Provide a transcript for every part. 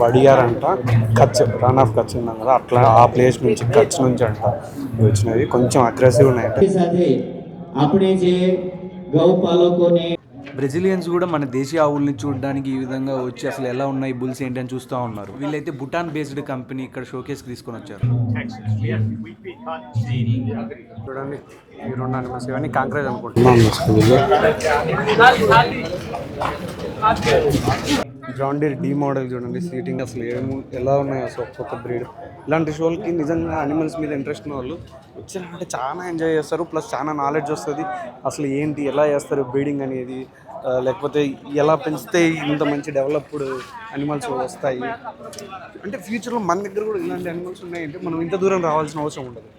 వడియార్ అంట, Kutch run of Kutch ఉన్నాం కదా, అట్లా ఆ ప్లేస్ నుంచి కచ్ నుంచి అంట వచ్చినవి. కొంచెం అగ్రెసివ్ ఉన్నాయంట. బ్రెజిలియన్స్ కూడా మన దేశీయ ఆవుల్ని చూడడానికి ఈ విధంగా వచ్చి అసలు ఎలా ఉన్నాయి బుల్స్ ఏంటి అని చూస్తూ ఉన్నారు. వీళ్ళైతే భూటాన్ బేస్డ్ కంపెనీ ఇక్కడ షోకేస్కి తీసుకొని వచ్చారు. చూడండి, ఈ రెండు అనిమల్స్ ఇవన్నీ కాంక్రేజ్ అనుకుంటున్నాను. జాండీర్ డీ మోడల్ చూడండి, సీటింగ్ అసలు ఎలా ఉన్నాయి అసలు ఒక్కొక్క బ్రీడ్. ఇలాంటి షోలకి నిజంగా అనిమల్స్ మీద ఇంట్రెస్ట్ ఉన్న వాళ్ళు వచ్చారంటే చాలా ఎంజాయ్ చేస్తారు. ప్లస్ చాలా నాలెడ్జ్ వస్తుంది అసలు ఏంటి, ఎలా చేస్తారు బ్రీడింగ్ అనేది, లేకపోతే ఎలా పెంచితే ఇంత మంచి డెవలప్డ్ అనిమల్స్ వస్తాయి. అంటే ఫ్యూచర్లో మన దగ్గర కూడా ఇలాంటి అనిమల్స్ ఉన్నాయంటే మనం ఇంత దూరం రావాల్సిన అవసరం ఉండదు.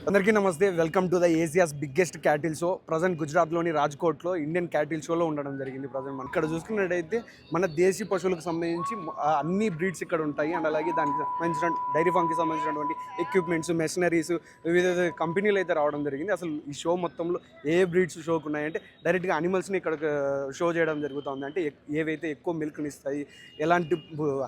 అందరికీ నమస్తే, welcome to the Asia's biggest cattle show. Present గుజరాత్లోని రాజ్కోట్లో ఇండియన్ క్యాటిల్ షోలో ఉండడం జరిగింది. ప్రజెంట్ మనం ఇక్కడ చూసుకున్నట్టయితే మన దేశీ పశువులకు సంబంధించి అన్ని బ్రీడ్స్ ఇక్కడ ఉంటాయి. అండ్ అలాగే దానికి సంబంధించిన డైరీ ఫామ్కి సంబంధించినటువంటి ఎక్విప్మెంట్స్, మెషినరీస్, వివిధ కంపెనీలు అయితే రావడం జరిగింది. అసలు ఈ షో మొత్తంలో ఏ బ్రీడ్స్ షోకు ఉన్నాయంటే డైరెక్ట్గా అనిమల్స్ని ఇక్కడ షో చేయడం జరుగుతుంది. అంటే ఏవైతే ఎక్కువ మిల్క్ని ఇస్తాయి, ఎలాంటి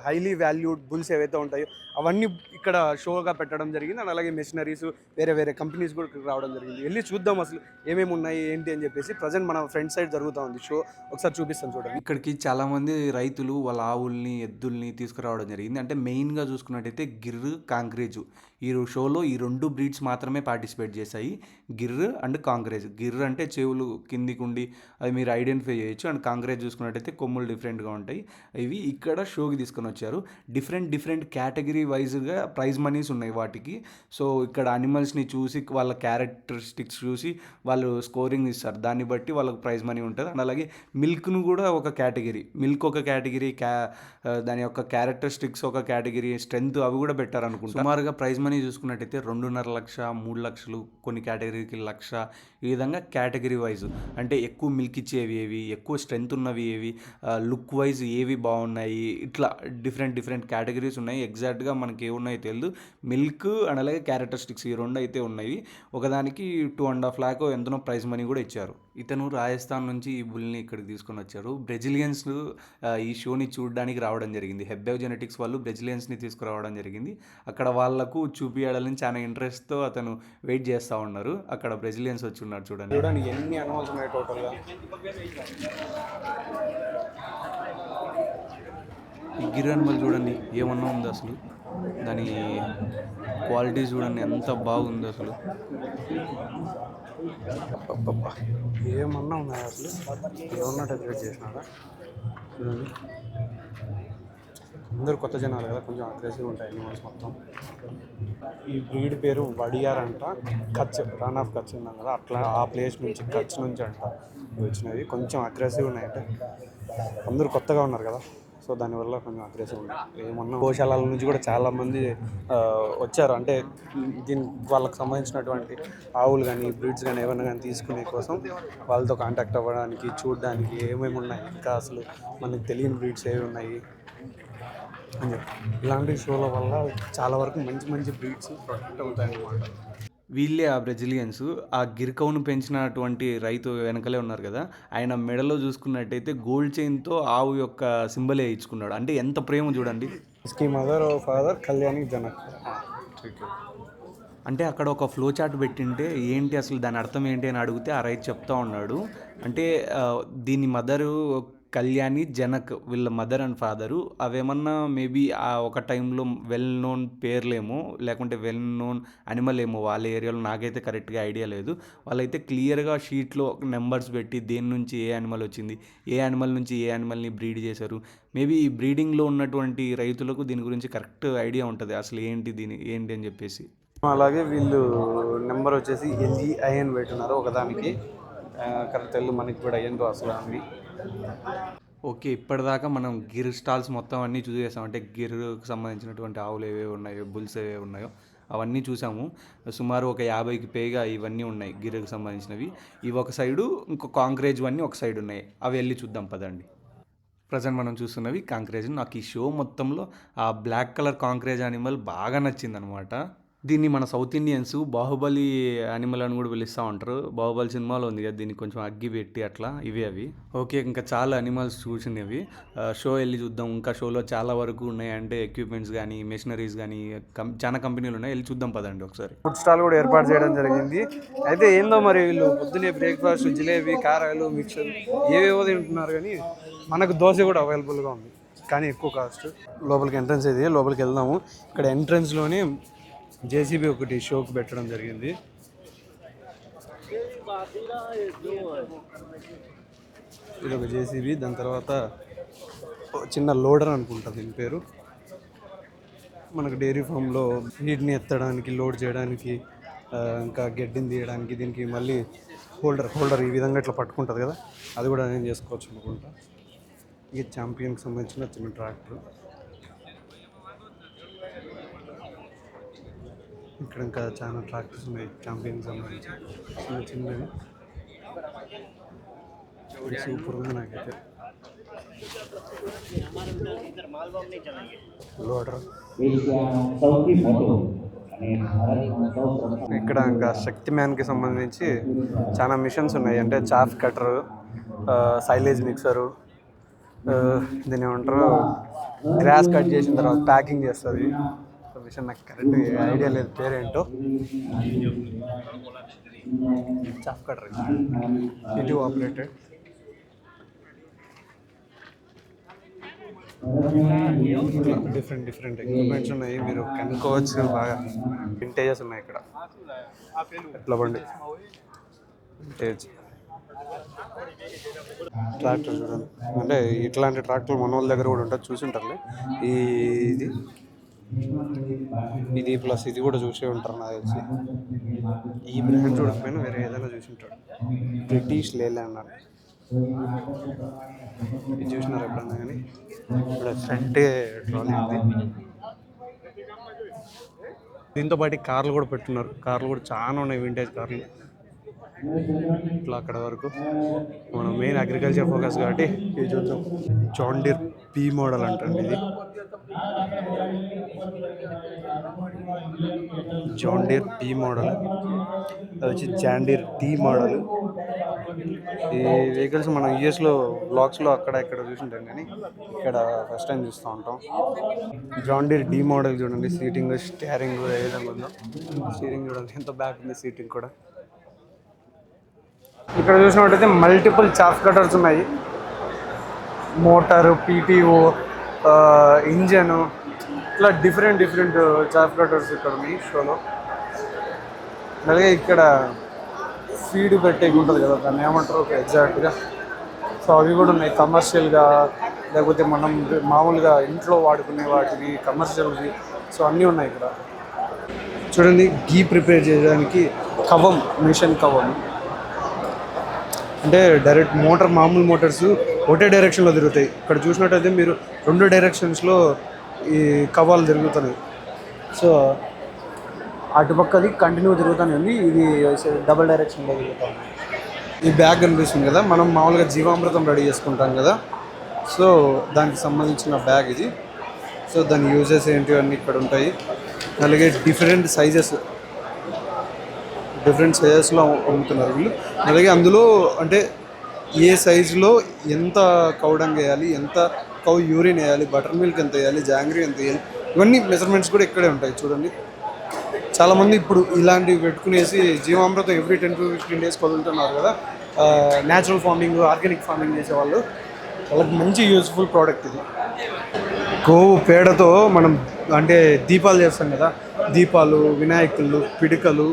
హైలీ వాల్యూడ్ బుల్స్ ఏవైతే ఉంటాయో అవన్నీ ఇక్కడ షోగా పెట్టడం జరిగింది. అండ్ అలాగే మెషినరీస్, వేరే వేరే కంపెనీస్ కూడా రావడం జరిగింది. వెళ్ళి చూద్దాం అసలు ఏమేమి ఉన్నాయి ఏంటి అని చెప్పేసి. ప్రజెంట్ మన ఫ్రంట్ సైడ్ జరుగుతూ ఉంది షో, ఒకసారి చూపిస్తాను చూడండి. ఇక్కడికి చాలామంది రైతులు వాళ్ళ ఆవుల్ని, ఎద్దుల్ని తీసుకురావడం జరిగింది. అంటే మెయిన్గా చూసుకున్నట్టయితే గిర్రు, కాంక్రేజు ఈ షోలో ఈ రెండు బ్రీడ్స్ మాత్రమే పార్టిసిపేట్ చేశాయి, గిర్రు అండ్ కాంక్రేజ్. గిర్రు అంటే చెవులు కిందికి ఉండి అది మీరు ఐడెంటిఫై చేయొచ్చు. అండ్ కాంక్రేజ్ చూసుకున్నట్టయితే కొమ్ములు డిఫరెంట్గా ఉంటాయి. ఇవి ఇక్కడ షోకి తీసుకొని వచ్చారు. డిఫరెంట్ కేటగిరీ వైజ్గా ప్రైజ్ మనీస్ ఉన్నాయి వాటికి. సో ఇక్కడ అనిమల్స్ని చూసి వాళ్ళ క్యారెక్టరిస్టిక్స్ చూసి వాళ్ళు స్కోరింగ్ ఇస్తారు. దాన్ని బట్టి వాళ్ళకి ప్రైజ్ మనీ ఉంటుంది. అండ్ అలాగే మిల్క్ను కూడా ఒక కేటగిరీ, మిల్క్ ఒక కేటగిరీ, దాని యొక్క క్యారెక్టరిస్టిక్స్ ఒక కేటగిరీ, స్ట్రెంత్ అవి కూడా పెట్టారనుకుంటున్నారు. సుమారుగా ప్రైజ్ మనీ చూసుకున్నట్టయితే 2.5 లక్ష, 3 లక్షలు, కొన్ని కేటగిరీకి 1 లక్ష, ఈ విధంగా కేటగిరీ వైజ్. అంటే ఎక్కువ మిల్క్ ఇచ్చేవి ఏవి, ఎక్కువ స్ట్రెంత్ ఉన్నవి ఏవి, లుక్ వైజ్ ఏవి బాగున్నాయి, ఇట్లా డిఫరెంట్ కేటగిరీస్ ఉన్నాయి. ఎగ్జాక్ట్గా మనకి ఏమున్నాయో తెలియదు. మిల్క్ అండ్ అలాగే క్యారెక్టరిస్టిక్స్ ఈ రెండు అయితే ఉన్నాయి. ఒకదానికి 2.5 lakh ఎంతనో ప్రైజ్ మనీ కూడా ఇచ్చారు. ఇతను రాజస్థాన్ నుంచి ఈ బుల్ని ఇక్కడికి తీసుకొని వచ్చారు. బ్రెజిలియన్స్ ఈ షోని చూడడానికి రావడం జరిగింది. హెబ్బెవ్ జెనెటిక్స్ వాళ్ళు బ్రెజిలియన్స్ని తీసుకురావడం జరిగింది. అక్కడ వాళ్ళకు చూపించాలని చాలా ఇంట్రెస్ట్తో అతను వెయిట్ చేస్తూ ఉన్నారు. అక్కడ బ్రెజిలియన్స్ వచ్చి ఉన్నారు. చూడండి ఎన్ని అనిమల్స్ ఉన్నాయి టోటల్గా. ఈ గిర్ అనిమల్ చూడండి ఏమన్నా ఉంది అసలు, దాని క్వాలిటీ చూడండి ఎంత బాగుంది అసలు. ఏమన్నా ఉన్నాయి అసలు, ఏమన్నా డెకరేట్ చేసినారా చూడండి. అందరూ కొత్త జనాలు కదా, కొంచెం అగ్రెసివ్ ఉంటాయి అనిమల్స్ మొత్తం. ఈ బ్రీడ్ పేరు వడియార్ అంట, కచ్ రన్ ఆఫ్ కచ్ ఉన్నాం కదా, అట్లా ఆ ప్లేస్ నుంచి కచ్ నుంచి అంట వచ్చినవి. కొంచెం అగ్రెసివ్ ఉన్నాయంట. అందరూ కొత్తగా ఉన్నారు కదా, సో దానివల్ల కొంచెం అగ్రెసివ్ ఉన్నాయి. ఏమన్నా గోశాలల నుంచి కూడా చాలామంది వచ్చారు. అంటే వాళ్ళకి సంబంధించినటువంటి ఆవులు కానీ బ్రీడ్స్ కానీ ఏమైనా కానీ తీసుకునే కోసం వాళ్ళతో కాంటాక్ట్ అవ్వడానికి, చూడడానికి ఏమేమి ఉన్నాయి, ఇంకా అసలు మనకు తెలియని బ్రీడ్స్ ఏవి ఉన్నాయి అని చెప్పి. ఇలాంటి షోల వల్ల చాలా వరకు మంచి బ్రీడ్స్ ప్రొటెక్ట్ అవుతాయి అన్నమాట. వీళ్ళే ఆ బ్రెజిలియన్స్. ఆ గిర్కౌను పెంచినటువంటి రైతు వెనకలే ఉన్నారు కదా, ఆయన మెడలో చూసుకున్నట్టయితే గోల్డ్ చైన్తో ఆవు యొక్క సింబలే ఇచ్చుకున్నాడు. అంటే ఎంత ప్రేమ చూడండి. ఇస్కి మదర్ ఫాదర్ కళ్యాణి జనక్. అంటే అక్కడ ఒక ఫ్లో చార్ట్ పెట్టింటే ఏంటి అసలు దాని అర్థం ఏంటి అని అడిగితే ఆ రైతు చెప్తా ఉన్నాడు. అంటే దీని మదరు కళ్యాణి, జనక్ వీళ్ళ మదర్ అండ్ ఫాదరు. అవేమన్నా మేబీ ఆ ఒక టైంలో వెల్ నోన్ పేర్లేమో, లేకుంటే వెల్ నోన్ అనిమల్ ఏమో వాళ్ళ ఏరియాలో, నాకైతే కరెక్ట్గా ఐడియా లేదు. వాళ్ళైతే క్లియర్గా షీట్లో నెంబర్స్ పెట్టి దేని నుంచి ఏ అనిమల్ వచ్చింది, ఏ అనిమల్ నుంచి ఏ అనిమల్ని బ్రీడ్ చేశారు. మేబీ ఈ బ్రీడింగ్లో ఉన్నటువంటి రైతులకు దీని గురించి కరెక్ట్ ఐడియా ఉంటుంది అసలు ఏంటి అని చెప్పేసి. అలాగే వీళ్ళు నెంబర్ వచ్చేసి LGIN పెట్టున్నారు ఒకదానికి. కరెక్ట్ తెలుగు మనకి కూడా అయ్యన్ అసలు అవి. ఓకే, ఇప్పటిదాకా మనం గిర్ స్టాల్స్ మొత్తం అన్నీ చూసేసాం. అంటే గిర్కి సంబంధించినటువంటి ఆవులు ఏవేవి ఉన్నాయో, బుల్స్ ఏవేవి ఉన్నాయో అవన్నీ చూసాము. సుమారు ఒక 50కి పైగా ఇవన్నీ ఉన్నాయి గిర్కి సంబంధించినవి. ఇవి ఒక సైడు, ఇంకో కాంక్రేజ్ అన్నీ ఒక సైడ్ ఉన్నాయి. అవి వెళ్ళి చూద్దాం పదండి. ప్రజెంట్ మనం చూస్తున్నవి కాంక్రేజ్. నాకు ఈ షో మొత్తంలో ఆ బ్లాక్ కలర్ కాంక్రేజ్ అనిమల్ బాగా నచ్చింది అనమాట. దీన్ని మన సౌత్ ఇండియన్స్ బాహుబలి యానిమల్ అని కూడా పిలుస్తూ ఉంటారు. బాహుబలి సినిమాలో ఉంది కదా, దీనికి కొంచెం అగ్గి పెట్టి అట్లా ఇవే అవి. ఓకే, ఇంకా చాలా అనిమల్స్ చూసినవి. షో వెళ్ళి చూద్దాం. ఇంకా షోలో చాలా వరకు ఉన్నాయి, అంటే ఎక్విప్మెంట్స్ కానీ మెషినరీస్ కానీ చాలా కంపెనీలు ఉన్నాయి. వెళ్ళి చూద్దాం పదండి ఒకసారి. ఫుడ్ స్టాల్ కూడా ఏర్పాటు చేయడం జరిగింది. అయితే ఏందో మరి వీళ్ళు పొద్దునే బ్రేక్ఫాస్ట్ జిలేబీ, కారాలు, మిక్చర్ ఏవేవో తింటున్నారు, కానీ మనకు దోశ కూడా అవైలబుల్గా ఉంది, కానీ ఎక్కువ కాస్ట్. లోపలికి ఎంట్రన్స్ ఇది, లోపలికి వెళ్దాము. ఇక్కడ ఎంట్రన్స్లోనే జేసీబీ ఒకటి షోకి పెట్టడం జరిగింది. ఇది ఒక జేసీబీ, దాని తర్వాత చిన్న లోడర్ అనుకుంటా దీని పేరు. మనకు డైరీ ఫామ్లో నీటిని ఎత్తడానికి, లోడ్ చేయడానికి, ఇంకా గడ్డిని తీయడానికి దీనికి మళ్ళీ హోల్డర్ ఈ విధంగా ఇట్లా పట్టుకుంటుంది కదా, అది కూడా నేను చేసుకోవచ్చు అనుకుంటా. ఇది ఛాంపియన్కి సంబంధించిన చిన్న ట్రాక్టర్. ఇక్కడ ఇంకా చాలా ట్రాక్టర్స్ ఉన్నాయి ఛాంపియన్కి సంబంధించి, చిన్నవి. సూపర్గా నాకైతే లోడర్. ఇక్కడ ఇంకా శక్తి మ్యాన్కి సంబంధించి చాలా మిషన్స్ ఉన్నాయి, అంటే చాఫ్ కటర్, సైలేజ్ మిక్సరు, దీని ఏమంటారు గ్రాస్ కట్ చేసిన తర్వాత ప్యాకింగ్ చేస్తుంది. మిషన్ నాకు కరెక్ట్ ఐడియా లేదు పేరేంటో. చాఫ్ కటర్ ఇది ఆపరేటెడ్. డిఫరెంట్ ఎక్విప్మెంట్స్ ఉన్నాయి, మీరు కనుక్కోవచ్చు. బాగా వింటేజెస్ ఉన్నాయి ఇక్కడ. ఎట్లా బండి వింటేజ్ ట్రాక్టర్ చూడండి, అంటే ఇట్లాంటి ట్రాక్టర్ మన వాళ్ళ దగ్గర కూడా ఉంటుంది, చూసుంటారులే. ఇది ప్లస్ ఇది కూడా చూసే ఉంటారు నాకు తెలిసి. ఈ బ్రాండ్ చూడకపోయినా వేరే ఏదైనా చూసి ఉంటాడు. బ్రిటిష్ లేలాండ్ అన్న ఇది చూసినారు ఎప్పుడన్నా, కానీ ఇక్కడ ఫ్రంటే ట్రాలీ ఉంది. దీంతో పాటు కార్లు కూడా పెట్టున్నారు. కార్లు కూడా చాలా ఉన్నాయి, వింటేజ్ కార్లు. ఇట్లా అక్కడ వరకు మనం మెయిన్ అగ్రికల్చర్ ఫోకస్ కాబట్టి ఇది చూద్దాం. జాన్ డీర్ పీ మోడల్ అంటండి ఇది. జాన్ డీర్ పీ మోడల్, అది వచ్చి జాన్ డీర్ టీ మోడల్. ఈ వెహికల్స్ మనం యూఎస్లో బ్లాగ్స్లో అక్కడ ఇక్కడ చూసుంటాం, కానీ ఇక్కడ ఫస్ట్ టైం చూస్తూ ఉంటాం. జాన్ డీర్ డి మోడల్ చూడండి, సీటింగ్ స్టీరింగ్ ఏ విధంగా ఉందో. స్టీరింగ్ చూడండి ఎంత బ్యాక్ ఉంది, సీటింగ్ కూడా. ఇక్కడ చూసినట్టయితే మల్టిపుల్ చాఫ్ కటర్స్ ఉన్నాయి. మోటారు, పీటీఓ, ఇంజను, ఇట్లా డిఫరెంట్ చాఫ్ కటర్స్ ఇక్కడ ఉన్నాయి షోలో. అలాగే ఇక్కడ ఫీడ్ పెట్టేకి ఉంటుంది కదా, దాన్ని ఏమంటారు ఎగ్జాక్ట్గా. సో అవి కూడా ఉన్నాయి కమర్షియల్గా, లేకపోతే మనం మామూలుగా ఇంట్లో వాడుకునే వాటిని కమర్షియల్వి. సో అన్నీ ఉన్నాయి ఇక్కడ. చూడండి, గీ ప్రిపేర్ చేయడానికి కవం, మిషన్ కవం. అంటే డైరెక్ట్ మామూలు మోటార్స్ ఒకటే డైరెక్షన్లో తిరుగుతాయి. ఇక్కడ చూసినట్టయితే మీరు 2 డైరెక్షన్స్లో ఈ కవాలు తిరుగుతున్నాయి. సో అటుపక్కది కంటిన్యూ తిరుగుతూనే ఉంది, ఇది డబుల్ డైరెక్షన్లో తిరుగుతుంది. ఈ బ్యాగ్ కనిపిస్తుంది కదా, మనం మామూలుగా జీవామృతం రెడీ చేసుకుంటాం కదా, సో దానికి సంబంధించిన బ్యాగ్ ఇది. సో దాని యూజెస్ ఏంటి అన్నీ ఇక్కడ ఉంటాయి. అలాగే డిఫరెంట్ సైజెస్లో అమ్ముతున్నారు వీళ్ళు. అలాగే అందులో అంటే ఏ సైజులో ఎంత కౌడంగ్ వేయాలి, ఎంత కౌ యూరిన్ వేయాలి, బటర్ మిల్క్ ఎంత వేయాలి, జాంగ్రీ ఎంత వేయాలి, ఇవన్నీ మెజర్మెంట్స్ కూడా ఇక్కడే ఉంటాయి. చూడండి, చాలామంది ఇప్పుడు ఇలాంటివి పెట్టుకునేసి జీవామృతం ఎవ్రీ 10 to 15 days వదులుతున్నారు కదా, న్యాచురల్ ఫార్మింగ్, ఆర్గానిక్ ఫార్మింగ్ చేసేవాళ్ళు. వాళ్ళకి మంచి యూజ్ఫుల్ ప్రోడక్ట్ ఇది. గోవు పేడతో మనం అంటే దీపాలు చేస్తాం కదా, దీపాలు, వినాయకులు, పిడికలు,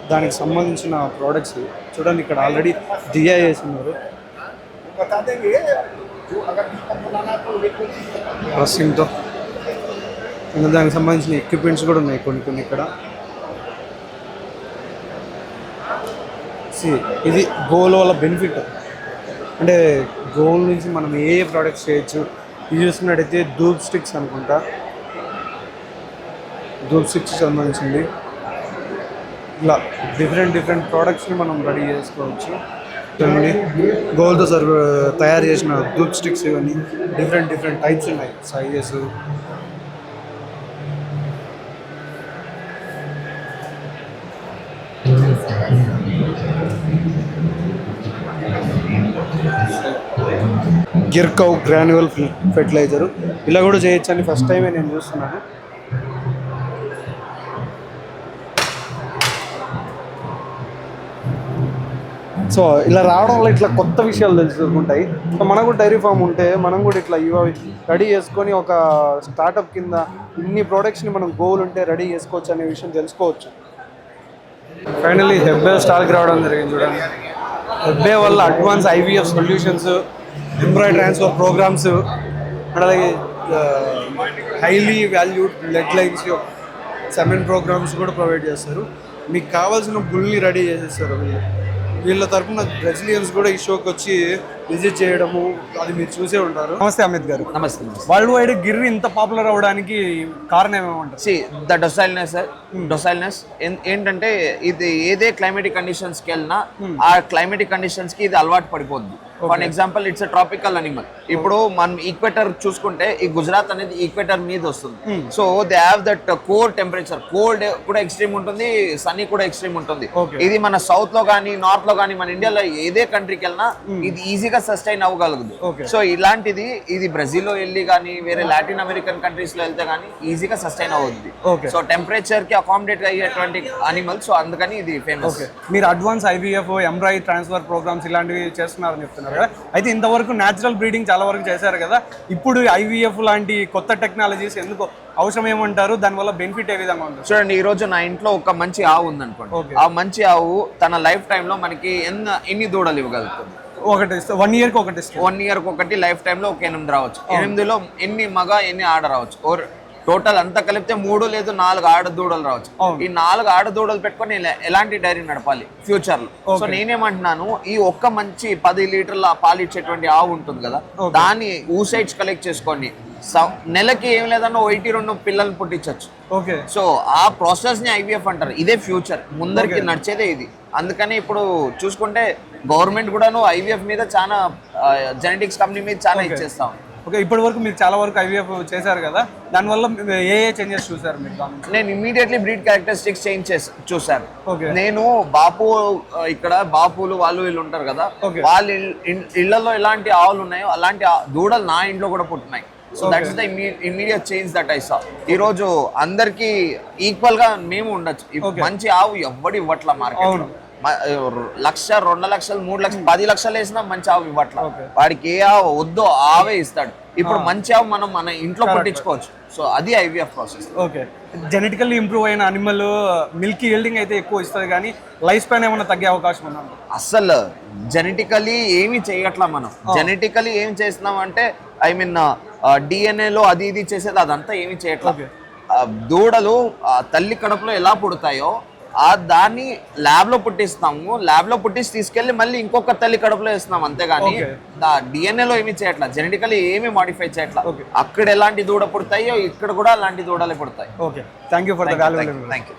దానికి సంబంధించిన ప్రోడక్ట్స్ చూడండి. ఇక్కడ ఆల్రెడీ దియా చేస్తున్నారు. రస్సింగ్తో ఇంకా దానికి సంబంధించిన ఎక్విప్మెంట్స్ కూడా ఉన్నాయి కొన్ని ఇక్కడ. ఇది గోవుల వల్ల బెనిఫిట్, అంటే గోవుల నుంచి మనం ఏ ప్రోడక్ట్స్ చేయొచ్చు. ఇది చూసుకున్నట్టయితే ధూప్ స్టిక్స్ అనుకుంటా, ధూప్ స్టిక్స్ సంబంధించింది. ఇలా డిఫరెంట్ ప్రోడక్ట్స్ని మనం రెడీ చేసుకోవచ్చు. గోల్తో తయారు చేసిన ధూప్ స్టిక్స్, ఇవన్నీ డిఫరెంట్ టైప్స్ ఉన్నాయి, సైజెస్. గిర్కౌ గ్రాన్యువల్ ఫెర్టిలైజరు ఇలా కూడా చేయొచ్చని ఫస్ట్ టైమే నేను చూస్తున్నాను. సో ఇలా రావడం వల్ల ఇట్లా కొత్త విషయాలు తెలుసుకుంటాయి. సో మనకు డైరీ ఫామ్ ఉంటే మనం కూడా ఇట్లా ఇవి రెడీ చేసుకొని ఒక స్టార్టప్ కింద ఇన్ని ప్రోడక్ట్స్ని మనం గోల్ ఉంటే రెడీ చేసుకోవచ్చు అనే విషయం తెలుసుకోవచ్చు. ఫైనల్లీ హెబ్బే స్టాల్కి రావడం జరిగింది చూడండి. హెబ్బే వల్ల advance IVF solutions, embryo transfer programs, అలాగే highly valued blood lines semen programs కూడా ప్రొవైడ్ చేస్తారు. మీకు కావాల్సిన బుల్ని రెడీ చేసేస్తారు. వీళ్ళ తరఫున బ్రెజిలియన్స్ కూడా ఈ షోకి వచ్చి విజిట్ చేయడము అది మీరు చూసే ఉంటారు. నమస్తే అమిత్ గారు. నమస్తే. వరల్డ్ వైడ్ గిర్రి ఇంత పాపులర్ అవడానికి కారణం ఏమంటారు? ద డొసైల్నెస్ ఏంటంటే ఇది ఏదే క్లైమేటిక్ కండిషన్స్కి వెళ్ళినా ఆ క్లైమేటిక్ కండిషన్స్కి ఇది అలవాటు పడిపోద్ది. For example it's a tropical animal. ఇప్పుడు మనం ఈక్వేటర్ చూసుకుంటే ఈ గుజరాత్ అనేది ఈక్వేటర్ మీద వస్తుంది. So they have that core temperature, cold కూడా ఎక్స్ట్రీమ్ ఉంటుంది, సన్నీ కూడా ఎక్స్ట్రీమ్ ఉంటుంది. ఇది మన సౌత్ లో కానీ నార్త్ లో కానీ మన ఇండియాలో ఏదే కంట్రీకి వెళ్ళినా ఇది ఈజీగా సస్టైన్ అవ్వగలదు. సో ఇలాంటిది ఇది బ్రెజిల్లో వెళ్ళి కానీ వేరే లాటిన్ అమెరికన్ కంట్రీస్ లో వెళ్తే కానీ ఈజీగా సస్టైన్ అవుతుంది. సో టెంపరేచర్ కి అకామిడేట్ అయ్యేటువంటి అనిమల్. సో అందుకని ఇది ఫేమస్. మీరు advance IVF, embryo transfer programmes ఇలాంటివి చేస్తున్నారని చెప్తున్నారు కదా. అయితే ఇంతవరకు న్యాచురల్ బ్రీడింగ్ చాలా వరకు చేశారు కదా. ఇప్పుడు IVF లాంటి కొత్త టెక్నాలజీస్ ఎందుకు అవసరం ఏమంటారు? దానివల్ల బెనిఫిట్ ఏ విధంగా ఉంటుంది? చూడండి, ఈ రోజు నా ఇంట్లో ఒక మంచి ఆవు ఉందనుకోండి. ఆ మంచి ఆవు తన లైఫ్ టైమ్ లో మనకి ఎన్ని దూడలు ఇవ్వగలుగుతుంది? ఒకటి 1 yearకి ఒకటి. 1 yearకి ఒకటి. లైఫ్ టైమ్ లో ఒక 8 రావచ్చు. 8లో ఎన్ని మగ ఎన్ని ఆడ రావచ్చు. టోటల్ అంతా కలిపితే 3 లేదా 4 ఆడ దూడలు రావచ్చు. ఈ 4 ఆడ దూడలు పెట్టుకొని ఎలాంటి డైరీ నడపాలి ఫ్యూచర్ లో? సో నేనేమంటున్నాను, ఈ ఒక్క మంచి 10 లీటర్ల పాలు ఇచ్చేటువంటి ఆవు ఉంటుంది కదా, దాన్ని ఊసైడ్స్ కలెక్ట్ చేసుకొని నెలకి ఏం లేదన్నా 1-2 పిల్లల్ని పుట్టించవచ్చు. ఓకే. సో ఆ ప్రాసెస్ ని IVF అంటారు. ఇదే ఫ్యూచర్, ముందరికి నడిచేదే ఇది. అందుకని ఇప్పుడు చూసుకుంటే గవర్నమెంట్ కూడాను IVF మీద చాలా జెనెటిక్స్ కంపెనీ మీద చాలా ఇచ్చేస్తాం. ఓకే. ఇప్పటి వరకు మీరు చాలా వరకు IVF చేశారు కదా, దానివల్ల ఏ చేంజెస్ చూసారు మీరు? నేను ఇమ్మీడియట్లీ బ్రీడ్ క్యారెక్టరిస్టిక్స్ చేంజ్ చూసాను. ఓకే. నేను బాపు ఇక్కడ బాపులు వాళ్ళు వీళ్ళు ఉంటారు కదా, వాళ్ళ ఇళ్లలో ఎలాంటి ఆవులు ఉన్నాయో అలాంటి దూడలు నా ఇంట్లో కూడా పుట్టినాయి. So that is the immediate change that I saw. ఈ రోజు అందరికి ఈక్వల్ గా మేము ఉండొచ్చు. మంచి ఆవు ఎవ్వడు ఇవ్వట్ల మార్కెట్. 1,00,000, 2,00,000, 3,00,000, 10 లక్షలు వేసినా మంచి ఆవు ఇవ్వట్ల. వాడికి ఏ ఆవు వద్దో ఆవే ఇస్తాడు. ఇప్పుడు మంచి ఆవు మనం మన ఇంట్లో పుట్టించుకోవచ్చు. సో అది IVF process. Okay. Genetically improve అయిన అనిమల్ మిల్క్ ఈల్డింగ్ అయితే ఎక్కువ ఇస్తుంది, కానీ లైఫ్ స్పాన్ ఏమైనా తగ్గే అవకాశం ఉందా? అస్సలు జెనెటికలీ ఏమి చేయట్లా మనం. జెనెటికలీ ఏం చేస్తున్నాం అంటే ఐ మీన్ DNA లో అది ఇది చేసేది అదంతా ఏమి చేయట్లా. దూడలు తల్లి కడుపులో ఎలా పుడతాయో దాన్ని ల్యాబ్ లో పుట్టిస్తాము. ల్యాబ్ లో పుట్టించి తీసుకెళ్లి మళ్ళీ ఇంకొక తల్లి కడుపులో వేస్తున్నాం, అంతేగాని DNA లో ఏమి చేయట్లా, జెనెటికలీ ఏమి మాడిఫై చేయట్లా. అక్కడ ఎలాంటి దూడ పుడతాయో ఇక్కడ కూడా అలాంటి దూడలే పుడతాయి. Okay. Thank you for the valuable. Thank you.